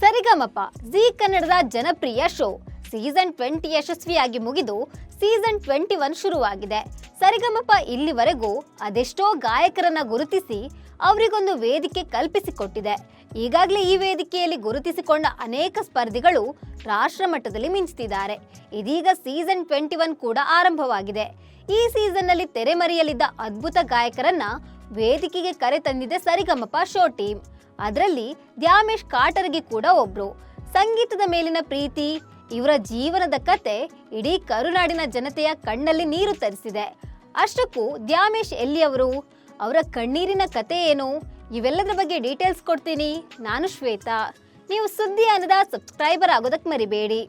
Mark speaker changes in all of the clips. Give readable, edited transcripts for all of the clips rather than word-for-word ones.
Speaker 1: ಸರಿಗಮಪ G ಕನ್ನಡದ ಜನಪ್ರಿಯ show season 20 ಯಶಸ್ವಿಯಾಗಿ ಮುಗಿದು ಸೀಸನ್ 21 ಶುರುವಾಗಿದೆ. ಸರಿಗಮಪ ಇಲ್ಲಿವರೆಗೂ ಅದೆಷ್ಟೋ ಗಾಯಕರನ್ನ ಗುರುತಿಸಿ ಅವರಿಗೊಂದು ವೇದಿಕೆ ಕಲ್ಪಿಸಿಕೊಟ್ಟಿದೆ. ಈಗಾಗಲೇ ಈ ವೇದಿಕೆಯಲ್ಲಿ ಗುರುತಿಸಿಕೊಂಡ ಅನೇಕ ಸ್ಪರ್ಧಿಗಳು ರಾಷ್ಟ್ರ ಮಟ್ಟದಲ್ಲಿ ಮಿಂಚುತ್ತಿದ್ದಾರೆ. ಇದೀಗ ಸೀಸನ್ 21 ಕೂಡ ಆರಂಭವಾಗಿದೆ. ಈ ಸೀಸನ್ನಲ್ಲಿ ತೆರೆಮರೆಯಲ್ಲಿದ್ದ ಅದ್ಭುತ ಗಾಯಕರನ್ನ ವೇದಿಕೆಗೆ ಕರೆ ತಂದಿದೆ ಸರಿಗಮಪ ಶೋ ಟೀಮ್. ಅದರಲ್ಲಿ ದ್ಯಾಮೇಶ್ ಕಾಟರ್ಗಿ ಕೂಡ ಒಬ್ರು. ಸಂಗೀತದ ಮೇಲಿನ ಪ್ರೀತಿ, ಇವರ ಜೀವನದ ಕತೆ ಇಡೀ ಕರುನಾಡಿನ ಜನತೆಯ ಕಣ್ಣಲ್ಲಿ ನೀರು ತರಿಸಿದೆ. ಅಷ್ಟಕ್ಕೂ ದ್ಯಾಮೇಶ್ ಎಲ್ಲಿಯವರು, ಅವರ ಕಣ್ಣೀರಿನ ಕತೆ ಏನು, ಇವೆಲ್ಲದರ ಬಗ್ಗೆ ಡೀಟೇಲ್ಸ್ ಕೊಡ್ತೀನಿ. ನಾನು ಶ್ವೇತಾ. ನೀವು ಸುದ್ದಿ ಅನ್ನದ ಸಬ್ಸ್ಕ್ರೈಬರ್ ಆಗೋದಕ್ಕೆ ಮರಿಬೇಡಿ.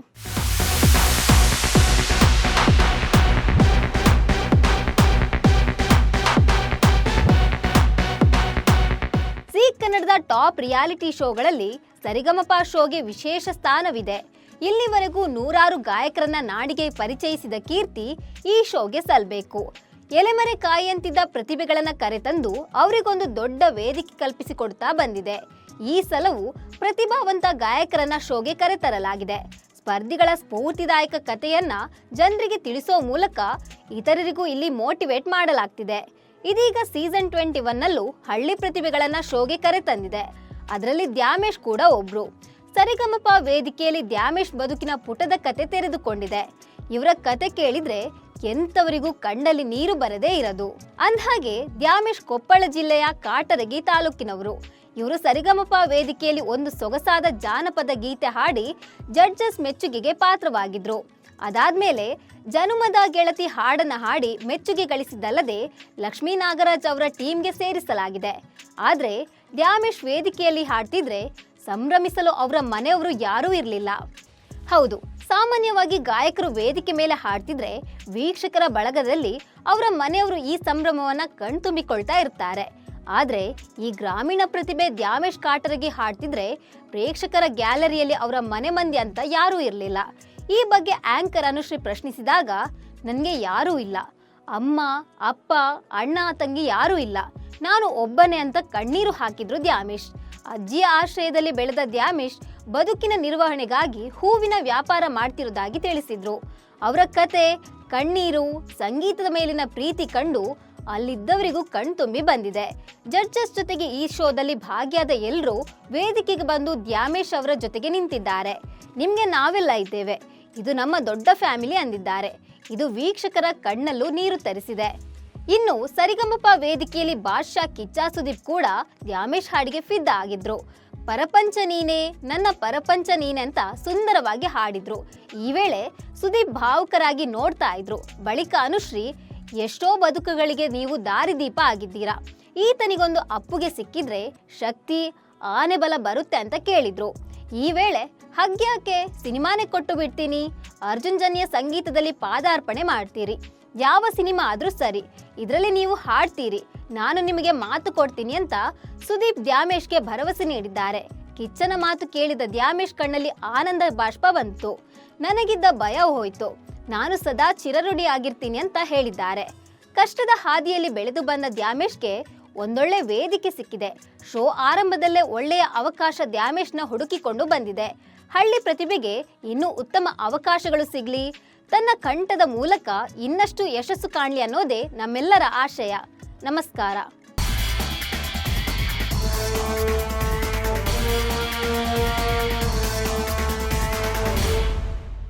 Speaker 1: ಜಿ ಕನ್ನಡದ ಟಾಪ್ ರಿಯಾಲಿಟಿ ಶೋಗಳಲ್ಲಿ ಸರಿಗಮಪ ಶೋಗೆ ವಿಶೇಷ ಸ್ಥಾನವಿದೆ. ಇಲ್ಲಿವರೆಗೂ ನೂರಾರು ಗಾಯಕರನ್ನ ನಾಡಿಗೆ ಪರಿಚಯಿಸಿದ ಕೀರ್ತಿ ಈ ಶೋಗೆ ಸಲ್ಲಬೇಕು. ಎಲೆಮರೆ ಕಾಯಿಯಂತಿದ್ದ ಪ್ರತಿಭೆಗಳನ್ನ ಕರೆತಂದು ಅವರಿಗೊಂದು ದೊಡ್ಡ ವೇದಿಕೆ ಕಲ್ಪಿಸಿಕೊಡ್ತಾ ಬಂದಿದೆ. ಈ ಸಲವೂ ಪ್ರತಿಭಾವಂತ ಗಾಯಕರನ್ನ ಶೋಗೆ ಕರೆತರಲಾಗಿದೆ. ಸ್ಪರ್ಧಿಗಳ ಸ್ಫೂರ್ತಿದಾಯಕ ಕಥೆಯನ್ನ ಜನರಿಗೆ ತಿಳಿಸೋ ಮೂಲಕ ಇತರರಿಗೂ ಇಲ್ಲಿ ಮೋಟಿವೇಟ್ ಮಾಡಲಾಗ್ತಿದೆ. ಇದೀಗ ಸೀಸನ್ 21ನಲ್ಲೂ ಹಳ್ಳಿ ಪ್ರತಿಭೆಗಳನ್ನ ಶೋಗೆ ಕರೆತಂದಿದೆ. ಅದರಲ್ಲಿ ದ್ಯಾಮೇಶ್ ಕೂಡ ಒಬ್ರು. ಸರಿಗಮಪ ವೇದಿಕೆಯಲ್ಲಿ ದ್ಯಾಮೇಶ್ ಬದುಕಿನ ಪುಟದ ಕತೆ ತೆರೆದುಕೊಂಡಿದೆ. ಇವರ ಕತೆ ಕೇಳಿದ್ರೆ ಎಂತವರಿಗೂ ಕಣ್ಣಲ್ಲಿ ನೀರು ಬರದೇ ಇರದು. ಅಂದ್ಹಾಗೆ ದ್ಯಾಮೇಶ್ ಕೊಪ್ಪಳ ಜಿಲ್ಲೆಯ ಕಾಟರಗಿ ತಾಲೂಕಿನವರು. ಇವರು ಸರಿಗಮಪ ವೇದಿಕೆಯಲ್ಲಿ ಒಂದು ಸೊಗಸಾದ ಜಾನಪದ ಗೀತೆ ಹಾಡಿ ಜಡ್ಜಸ್ ಮೆಚ್ಚುಗೆಗೆ ಪಾತ್ರವಾಗಿದ್ರು. ಅದಾದ್ಮೇಲೆ ಜನುಮದ ಗೆಳತಿ ಹಾಡನ್ನ ಹಾಡಿ ಮೆಚ್ಚುಗೆ ಗಳಿಸಿದ್ದಲ್ಲದೆ ಲಕ್ಷ್ಮೀ ನಾಗರಾಜ್ ಅವರ ಟೀಮ್ಗೆ ಸೇರಿಸಲಾಗಿದೆ. ಆದ್ರೆ ದ್ಯಾಮೇಶ್ ವೇದಿಕೆಯಲ್ಲಿ ಹಾಡ್ತಿದ್ರೆ ಸಂಭ್ರಮಿಸಲು ಅವರ ಮನೆಯವರು ಯಾರೂ ಇರಲಿಲ್ಲ. ಹೌದು, ಸಾಮಾನ್ಯವಾಗಿ ಗಾಯಕರು ವೇದಿಕೆ ಮೇಲೆ ಹಾಡ್ತಿದ್ರೆ ವೀಕ್ಷಕರ ಬಳಗದಲ್ಲಿ ಅವರ ಮನೆಯವರು ಈ ಸಂಭ್ರಮವನ್ನ ಕಣ್ತುಂಬಿಕೊಳ್ತಾ ಇರ್ತಾರೆ. ಆದ್ರೆ ಈ ಗ್ರಾಮೀಣ ಪ್ರತಿಭೆ ದ್ಯಾಮೇಶ್ ಕಾಟರಗಿ ಹಾಡ್ತಿದ್ರೆ ಪ್ರೇಕ್ಷಕರ ಗ್ಯಾಲರಿಯಲ್ಲಿ ಅವರ ಮನೆ ಮಂದಿ ಅಂತ ಯಾರೂ ಇರಲಿಲ್ಲ. ಈ ಬಗ್ಗೆ ಆಂಕರ್ ಅನುಶ್ರೀ ಪ್ರಶ್ನಿಸಿದಾಗ, ನನಗೆ ಯಾರೂ ಇಲ್ಲ, ಅಮ್ಮ ಅಪ್ಪ ಅಣ್ಣ ತಂಗಿ ಯಾರೂ ಇಲ್ಲ, ನಾನು ಒಬ್ಬನೇ ಅಂತ ಕಣ್ಣೀರು ಹಾಕಿದ್ರು ದ್ಯಾಮೇಶ್. ಅಜ್ಜಿಯ ಆಶ್ರಯದಲ್ಲಿ ಬೆಳೆದ ದ್ಯಾಮೇಶ್ ಬದುಕಿನ ನಿರ್ವಹಣೆಗಾಗಿ ಹೂವಿನ ವ್ಯಾಪಾರ ಮಾಡ್ತಿರೋದಾಗಿ ತಿಳಿಸಿದ್ರು. ಅವರ ಕತೆ, ಕಣ್ಣೀರು, ಸಂಗೀತದ ಮೇಲಿನ ಪ್ರೀತಿ ಕಂಡು ಅಲ್ಲಿದ್ದವರಿಗೂ ಕಣ್ತುಂಬಿ ಬಂದಿದೆ. ಜಡ್ಜಸ್ ಜೊತೆಗೆ ಈ ಶೋದಲ್ಲಿ ಭಾಗಿಯಾದ ಎಲ್ಲರೂ ವೇದಿಕೆಗೆ ಬಂದು ದ್ಯಾಮೇಶ್ ಅವರ ಜೊತೆಗೆ ನಿಂತಿದ್ದಾರೆ. ನಿಮ್ಗೆ ನಾವೆಲ್ಲ ಇದ್ದೇವೆ, ಇದು ನಮ್ಮ ದೊಡ್ಡ ಫ್ಯಾಮಿಲಿ ಅಂದಿದ್ದಾರೆ. ಇದು ವೀಕ್ಷಕರ ಕಣ್ಣಲ್ಲೂ ನೀರು ತರಿಸಿದೆ. ಇನ್ನು ಸರಿಗಮಪ ವೇದಿಕೆಯಲ್ಲಿ ಬಾದ್ಶಾ ಕಿಚ್ಚ ಸುದೀಪ್ ಕೂಡ ದ್ಯಾಮೇಶ್ ಹಾಡಿಗೆ ಫಿದಾ ಆಗಿದ್ರು. ಪರಪಂಚ ನೀನೆ ನನ್ನ ಪರಪಂಚ ನೀನೆ ಅಂತ ಸುಂದರವಾಗಿ ಹಾಡಿದ್ರು. ಈ ವೇಳೆ ಸುದೀಪ್ ಭಾವುಕರಾಗಿ ನೋಡ್ತಾ ಇದ್ರು. ಬಳಿಕ ಅನುಶ್ರೀ, ಎಷ್ಟೋ ಬದುಕುಗಳಿಗೆ ನೀವು ದಾರಿದೀಪ ಆಗಿದ್ದೀರಾ, ಈತನಿಗೊಂದು ಅಪ್ಪುಗೆ ಸಿಕ್ಕಿದ್ರೆ ಶಕ್ತಿ ಆನೆ ಬಲ ಬರುತ್ತೆ ಅಂತ ಕೇಳಿದ್ರು. ಈ ವೇಳೆ ಹಗ್ಯಾಕೆ ಸಿನಿಮಾನೇ ಕೊಟ್ಟು ಬಿಡ್ತೀನಿ, ಅರ್ಜುನ್ ಜನ್ಯ ಸಂಗೀತದಲ್ಲಿ ಪಾದಾರ್ಪಣೆ ಮಾಡ್ತೀರಿ, ಯಾವ ಸಿನಿಮಾ ಆದ್ರೂ ಸರಿ, ಇದರಲ್ಲಿ ನೀವು ಹಾಡ್ತೀರಿ, ನಾನು ನಿಮಗೆ ಮಾತು ಕೊಡ್ತೀನಿ ಅಂತ ಸುದೀಪ್ ದ್ಯಾಮೇಶ್ಗೆ ಭರವಸೆ ನೀಡಿದ್ದಾರೆ. ಕಿಚ್ಚನ ಮಾತು ಕೇಳಿದ ದ್ಯಾಮೇಶ್ ಕಣ್ಣಲ್ಲಿ ಆನಂದ ಬಾಷ್ಪ ಬಂತು. ನನಗಿದ್ದ ಭಯ ಹೋಯ್ತು, ನಾನು ಸದಾ ಚಿರಋಣಿ ಆಗಿರ್ತೀನಿ ಅಂತ ಹೇಳಿದ್ದಾರೆ. ಕಷ್ಟದ ಹಾದಿಯಲ್ಲಿ ಬೆಳೆದು ಬಂದ ದ್ಯಾಮೇಶ್ಗೆ ಒಂದೊಳ್ಳೆ ವೇದಿಕೆ ಸಿಕ್ಕಿದೆ. ಶೋ ಆರಂಭದಲ್ಲೇ ಒಳ್ಳೆಯ ಅವಕಾಶ ದ್ಯಾಮೇಶ್ನ ಹುಡುಕಿಕೊಂಡು ಬಂದಿದೆ. ಹಳ್ಳಿ ಪ್ರತಿಭೆಗೆ ಇನ್ನೂ ಉತ್ತಮ ಅವಕಾಶಗಳು ಸಿಗ್ಲಿ, ತನ್ನ ಕಂಠದ ಮೂಲಕ ಇನ್ನಷ್ಟು ಯಶಸ್ಸು ಕಾಣಲಿ ಅನ್ನೋದೇ ನಮ್ಮೆಲ್ಲರ ಆಶಯ. ನಮಸ್ಕಾರ.